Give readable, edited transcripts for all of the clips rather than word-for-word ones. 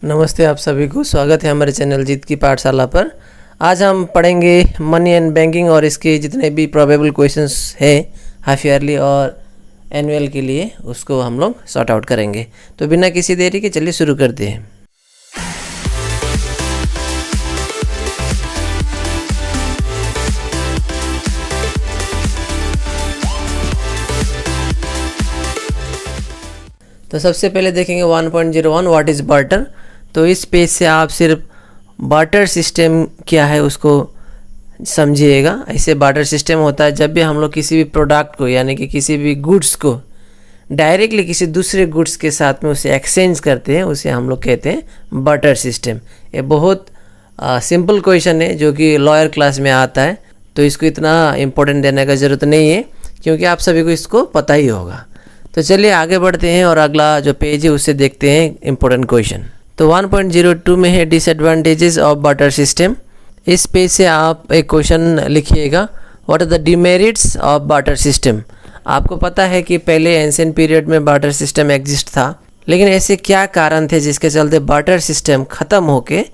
नमस्ते आप सभी को, स्वागत है हमारे चैनल जीत की पाठशाला पर। आज हम पढ़ेंगे मनी एंड बैंकिंग और इसके जितने भी प्रोबेबल क्वेश्चंस हैं हाफ ईयरली और एनुअल के लिए उसको हम लोग सॉर्ट आउट करेंगे। तो बिना किसी देरी के चलिए शुरू करते हैं। तो सबसे पहले देखेंगे 1.01 व्हाट इज़ बार्टर। तो इस पेज से आप सिर्फ बार्टर सिस्टम क्या है उसको समझिएगा। ऐसे बार्टर सिस्टम होता है जब भी हम लोग किसी भी प्रोडक्ट को यानी कि किसी भी गुड्स को डायरेक्टली किसी दूसरे गुड्स के साथ में उसे एक्सचेंज करते हैं, उसे हम लोग कहते हैं बार्टर सिस्टम। ये बहुत सिंपल क्वेश्चन है जो कि लॉयर क्लास में आता है, तो इसको इतना इम्पोर्टेंट देने का ज़रूरत नहीं है क्योंकि आप सभी को इसको पता ही होगा। तो चलिए आगे बढ़ते हैं और अगला जो पेज है उससे देखते हैं इम्पोर्टेंट क्वेश्चन। तो 1.02 में है डिसएडवांटेजेस ऑफ बार्टर सिस्टम। इस पेज से आप एक क्वेश्चन लिखिएगा, what are the demerits of barter system. आपको पता है कि पहले एंशिएंट पीरियड में बार्टर सिस्टम एग्जिस्ट था, लेकिन ऐसे क्या कारण थे जिसके चलते बार्टर सिस्टम ख़त्म होके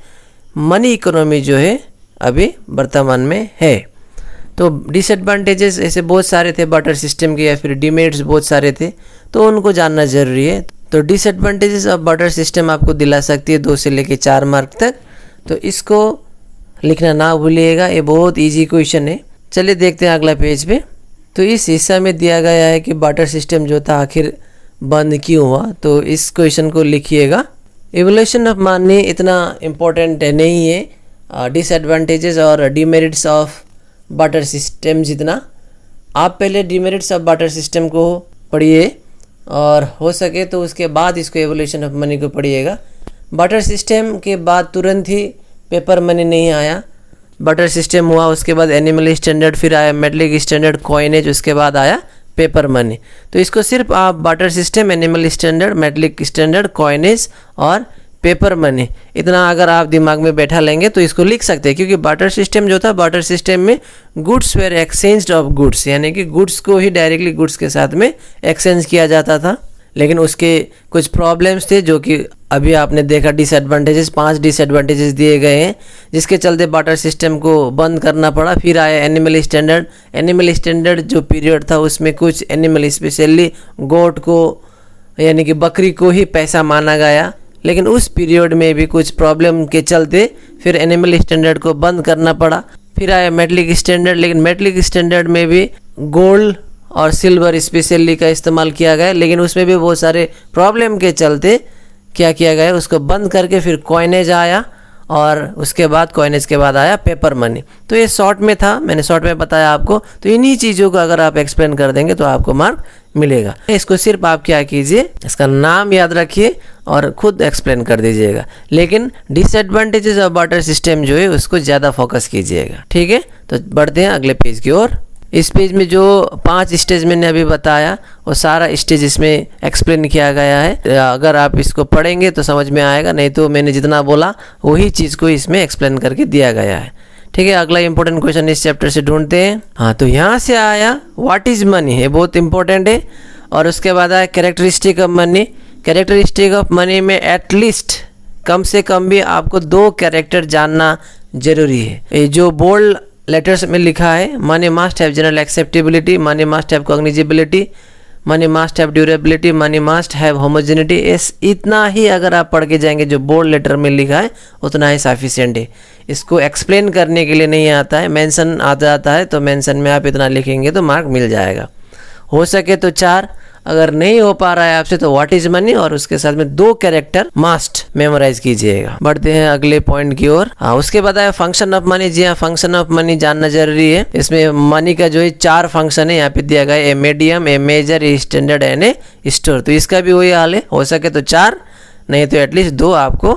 मनी इकोनॉमी जो है अभी वर्तमान में है। तो डिसएडवांटेजेस ऐसे बहुत सारे थे बार्टर सिस्टम के, या फिर डिमेरिट्स बहुत सारे थे, तो उनको जानना ज़रूरी है। तो डिसएडवांटेजेस ऑफ बार्टर सिस्टम आपको दिला सकती है 2 से लेकर 4 मार्क तक, तो इसको लिखना ना भूलिएगा। ये बहुत इजी क्वेश्चन है। चलिए देखते हैं अगला पेज पे। तो इस हिस्सा में दिया गया है कि बार्टर सिस्टम जो था आखिर बंद क्यों हुआ, तो इस क्वेश्चन को लिखिएगा। इवोल्यूशन ऑफ मनी इतना इम्पोर्टेंट नहीं है डिसएडवांटेजेस और डिमेरिट्स ऑफ बार्टर सिस्टम जितना। आप पहले डिमेरिट्स ऑफ बार्टर सिस्टम को पढ़िए और हो सके तो उसके बाद इसको एवोल्यूशन ऑफ मनी को पढ़िएगा। बार्टर सिस्टम के बाद तुरंत ही पेपर मनी नहीं आया, बार्टर सिस्टम हुआ, उसके बाद एनिमल स्टैंडर्ड, फिर आया मेटलिक स्टैंडर्ड, कॉइनेज, उसके बाद आया पेपर मनी। तो इसको सिर्फ आप barter system, animal standard, metallic standard, coinage और पेपर मनी इतना अगर आप दिमाग में बैठा लेंगे तो इसको लिख सकते हैं। क्योंकि बार्टर सिस्टम जो था, बार्टर सिस्टम में goods were exchanged of goods, यानी कि गुड्स को ही डायरेक्टली गुड्स के साथ में एक्सचेंज किया जाता था। लेकिन उसके कुछ प्रॉब्लम्स थे जो कि अभी आपने देखा, डिसएडवांटेजेस 5 डिसएडवांटेजेस दिए गए हैं जिसके चलते बार्टर सिस्टम को बंद करना पड़ा। फिर आया एनिमल स्टैंडर्ड। एनिमल स्टैंडर्ड जो पीरियड था उसमें कुछ एनिमल, स्पेशली गोट को यानी कि बकरी को ही पैसा माना गया, लेकिन उस पीरियड में भी कुछ प्रॉब्लम के चलते फिर एनिमल स्टैंडर्ड को बंद करना पड़ा। फिर आया मेटलिक स्टैंडर्ड, लेकिन मेटलिक स्टैंडर्ड में भी गोल्ड और सिल्वर स्पेशली का इस्तेमाल किया गया, लेकिन उसमें भी बहुत सारे प्रॉब्लम के चलते क्या किया गया, उसको बंद करके फिर कॉइनेज आया और उसके बाद कॉइनेज के बाद आया पेपर मनी। तो ये शॉर्ट में था, मैंने शॉर्ट में बताया आपको। तो इन्हीं चीज़ों को अगर आप एक्सप्लेन कर देंगे तो आपको मार्क मिलेगा। इसको सिर्फ आप क्या कीजिए, इसका नाम याद रखिए और खुद एक्सप्लेन कर दीजिएगा, लेकिन डिसएडवांटेजेस ऑफ बार्टर सिस्टम जो है उसको ज़्यादा फोकस कीजिएगा। ठीक है, तो बढ़ते हैं अगले पेज की ओर। इस पेज में जो 5 स्टेज मैंने अभी बताया वो सारा स्टेज इसमें एक्सप्लेन किया गया है। अगर आप इसको पढ़ेंगे तो समझ में आएगा, नहीं तो मैंने जितना बोला वही चीज़ को इसमें एक्सप्लेन करके दिया गया है। ठीक है, अगला इंपॉर्टेंट क्वेश्चन इस चैप्टर से ढूंढते हैं। हाँ, तो यहाँ से आया व्हाट इज़ मनी, है बहुत इंपॉर्टेंट है। और उसके बाद आया characteristic of money. Characteristic of money में एटलीस्ट कम से कम भी आपको 2 कैरेक्टर जानना जरूरी है। ये जो बोल्ड लेटर्स में लिखा है, money must have general acceptability, money must have cognizability, money must have durability, money must have homogeneity. इतना ही अगर आप पढ़ के जाएंगे जो बोल्ड लेटर में लिखा है उतना ही सफिशिएंट है। इसको एक्सप्लेन करने के लिए नहीं आता है, मेंशन आ जाता है, तो मेंशन में आप इतना लिखेंगे तो मार्क मिल जाएगा। हो सके तो 4, अगर नहीं हो पा रहा है आपसे तो व्हाट इज मनी और उसके साथ में 2 कैरेक्टर मस्ट मेमोराइज कीजिएगा। बढ़ते हैं अगले पॉइंट की ओर। हाँ, उसके बाद आया फंक्शन ऑफ मनी। जी हाँ, फंक्शन ऑफ मनी जानना जरूरी है। इसमें मनी का जो है 4 फंक्शन है यहाँ पे दिया गया है, a medium, a measure, a standard and a store. तो इसका भी वही हाल है, हो सके तो 4, नहीं तो एटलीस्ट 2 आपको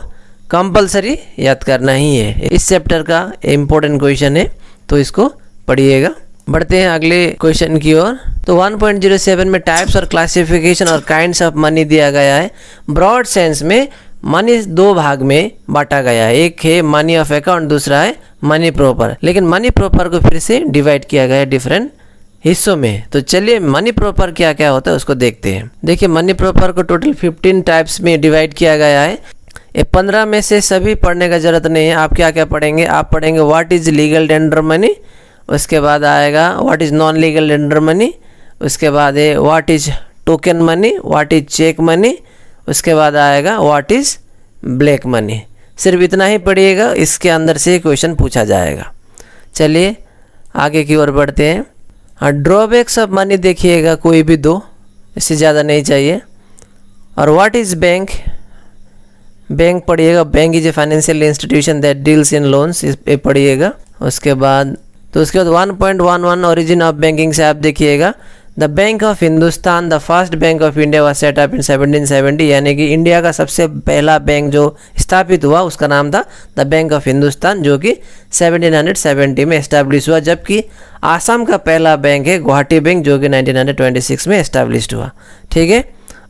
कंपलसरी याद करना ही है। इस चैप्टर का इम्पोर्टेंट क्वेश्चन है, तो इसको पढ़िएगा। बढ़ते हैं अगले क्वेश्चन की ओर। तो 1.07 में टाइप्स और क्लासिफिकेशन और काइंड्स ऑफ मनी दिया गया है। ब्रॉड सेंस में मनी 2 भाग में बांटा गया है, एक है मनी ऑफ अकाउंट, दूसरा है मनी प्रॉपर। लेकिन मनी प्रॉपर को फिर से डिवाइड किया गया है डिफरेंट हिस्सों में। तो चलिए मनी प्रॉपर क्या क्या होता है उसको देखते हैं। देखिए, मनी प्रॉपर को टोटल 15 टाइप्स में डिवाइड किया गया है। ये 15 में से सभी पढ़ने का ज़रूरत नहीं है। आप क्या क्या पढ़ेंगे, आप पढ़ेंगे what is legal tender money, उसके बाद आएगा what is non legal tender money, उसके बाद है what is token money, what is cheque money, उसके बाद आएगा व्हाट इज़ ब्लैक मनी। सिर्फ इतना ही पढ़िएगा, इसके अंदर से क्वेश्चन पूछा जाएगा। चलिए आगे की ओर बढ़ते हैं। हाँ, ड्रॉबैक्स ऑफ मनी देखिएगा कोई भी दो, इससे ज़्यादा नहीं चाहिए। और व्हाट इज़ बैंक, बैंक पढ़िएगा, bank is a financial institution that deals in loans, इस पे पढ़िएगा। उसके बाद 1.11 ओरिजिन ऑफ बैंकिंग से आप देखिएगा, the bank of Hindustan the first bank of India was set up in 1770, यानी कि इंडिया का सबसे पहला बैंक जो स्थापित हुआ उसका नाम था द बैंक ऑफ हिंदुस्तान, जो कि 1770 में इस्टेब्लिश हुआ। जबकि आसाम का पहला बैंक है गुवाहाटी बैंक, जो कि 1926 में इस्टेब्लिश हुआ। ठीक है,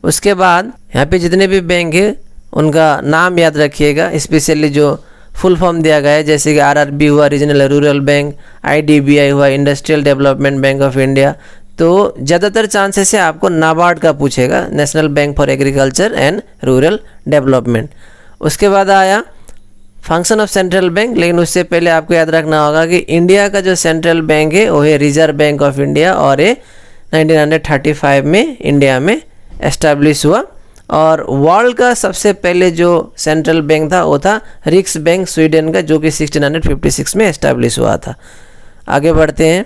उसके बाद यहाँ पे जितने भी बैंक है उनका नाम याद रखिएगा, स्पेशली जो फुल फॉर्म दिया गया है, जैसे कि आरआरबी हुआ रीजनल रूरल बैंक, आईडीबीआई हुआ industrial development bank of India. तो ज़्यादातर चांसेस है आपको नाबार्ड का पूछेगा, national bank for agriculture and rural development. उसके बाद आया फंक्शन ऑफ सेंट्रल बैंक, लेकिन उससे पहले आपको याद रखना होगा कि इंडिया का जो सेंट्रल बैंक है वो है रिजर्व बैंक ऑफ इंडिया, और ये 1935 में इंडिया में एस्टेब्लिश हुआ। और वर्ल्ड का सबसे पहले जो सेंट्रल बैंक था वो था रिक्स बैंक स्वीडन का, जो कि 1656 में एस्टेब्लिश हुआ था। आगे बढ़ते हैं।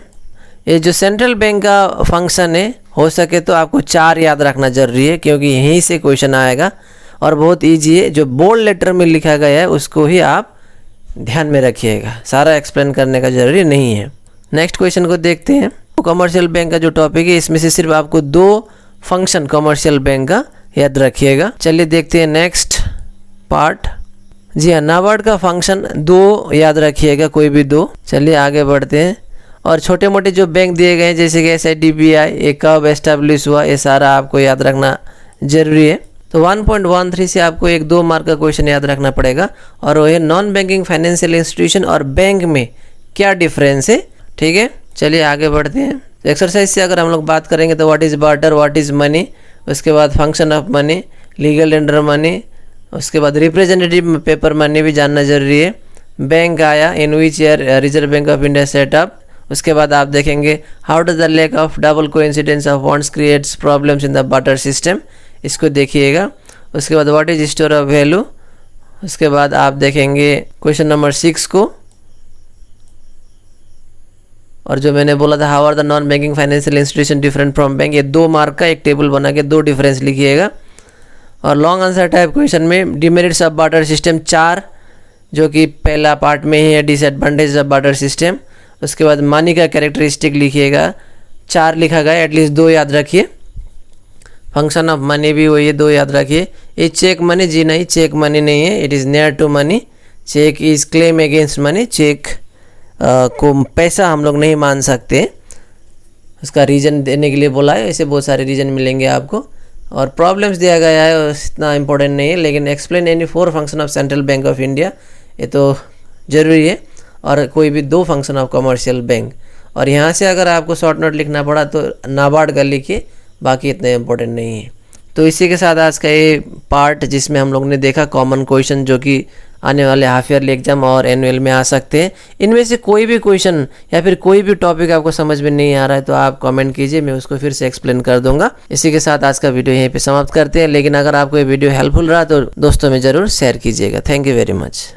ये जो सेंट्रल बैंक का फंक्शन है, हो सके तो आपको 4 याद रखना जरूरी है, क्योंकि यहीं से क्वेश्चन आएगा और बहुत इजी है। जो बोल्ड लेटर में लिखा गया है उसको ही आप ध्यान में रखिएगा, सारा एक्सप्लेन करने का जरूरी नहीं है। नेक्स्ट क्वेश्चन को देखते हैं। कमर्शियल बैंक का जो टॉपिक है, इसमें से सिर्फ आपको 2 फंक्शन कमर्शियल बैंक का याद रखिएगा। चलिए देखते हैं नेक्स्ट पार्ट। जी हाँ, नाबार्ड का फंक्शन 2 याद रखिएगा, कोई भी 2। चलिए आगे बढ़ते हैं। और छोटे मोटे जो बैंक दिए गए हैं जैसे कि SIDBI, ये कब एस्टेब्लिश हुआ, ये सारा आपको याद रखना जरूरी है। तो 1.13 से आपको 1-2 मार्क का क्वेश्चन याद रखना पड़ेगा, और वो है नॉन बैंकिंग फाइनेंशियल इंस्टीट्यूशन और बैंक में क्या डिफरेंस है। ठीक है, चलिए आगे बढ़ते हैं। एक्सरसाइज से अगर हम लोग बात करेंगे तो what is barter, what is money, उसके बाद function of money, legal tender money, उसके बाद रिप्रेजेंटेटिव पेपर मनी भी जानना जरूरी है। बैंक आया, in which year reserve bank of India setup. उसके बाद आप देखेंगे how does the lack of double coincidence of bonds creates problems in the barter system, इसको देखिएगा। उसके बाद what is store of value. उसके बाद आप देखेंगे क्वेश्चन नंबर 6 को, और जो मैंने बोला था how are the non banking financial institution different from bank, ये 2 मार्क का एक टेबल बना के 2 डिफरेंस लिखिएगा। और लॉन्ग आंसर टाइप क्वेश्चन में डिमेरिट्स ऑफ बार्टर सिस्टम 4, जो कि पहला पार्ट में ही है डिसएडवांटेज ऑफ बार्टर सिस्टम। उसके बाद मनी का कैरेक्टरिस्टिक लिखिएगा, 4 लिखा गया, एटलीस्ट 2 याद रखिए। फंक्शन ऑफ मनी भी वही है, 2 याद रखिए। ये चेक मनी, जी नहीं, चेक मनी नहीं है, it is near to money. Cheque is claim against money, cheque को पैसा हम लोग नहीं मान सकते, उसका रीज़न देने के लिए बोला है। ऐसे बहुत सारे रीज़न मिलेंगे आपको। और प्रॉब्लम्स दिया गया है, इतना इंपॉर्टेंट नहीं है, लेकिन explain any 4 function of central bank of India, ये तो ज़रूरी है। और कोई भी 2 फंक्शन ऑफ कमर्शियल बैंक। और यहाँ से अगर आपको शॉर्ट नोट लिखना पड़ा तो नाबार्ड का लिखिए, बाकी इतना इंपॉर्टेंट नहीं है। तो इसी के साथ आज का ये पार्ट जिसमें हम लोग ने देखा कॉमन क्वेश्चन जो कि आने वाले हाफ ईयरली एग्जाम और एनुअल में आ सकते हैं। इनमें से कोई भी क्वेश्चन या फिर कोई भी टॉपिक आपको समझ में नहीं आ रहा है तो आप कमेंट कीजिए, मैं उसको फिर से एक्सप्लेन कर दूंगा। इसी के साथ आज का वीडियो यहीं पे समाप्त करते हैं, लेकिन अगर आपको ये वीडियो हेल्पफुल रहा तो दोस्तों में ज़रूर शेयर कीजिएगा। Thank you very much.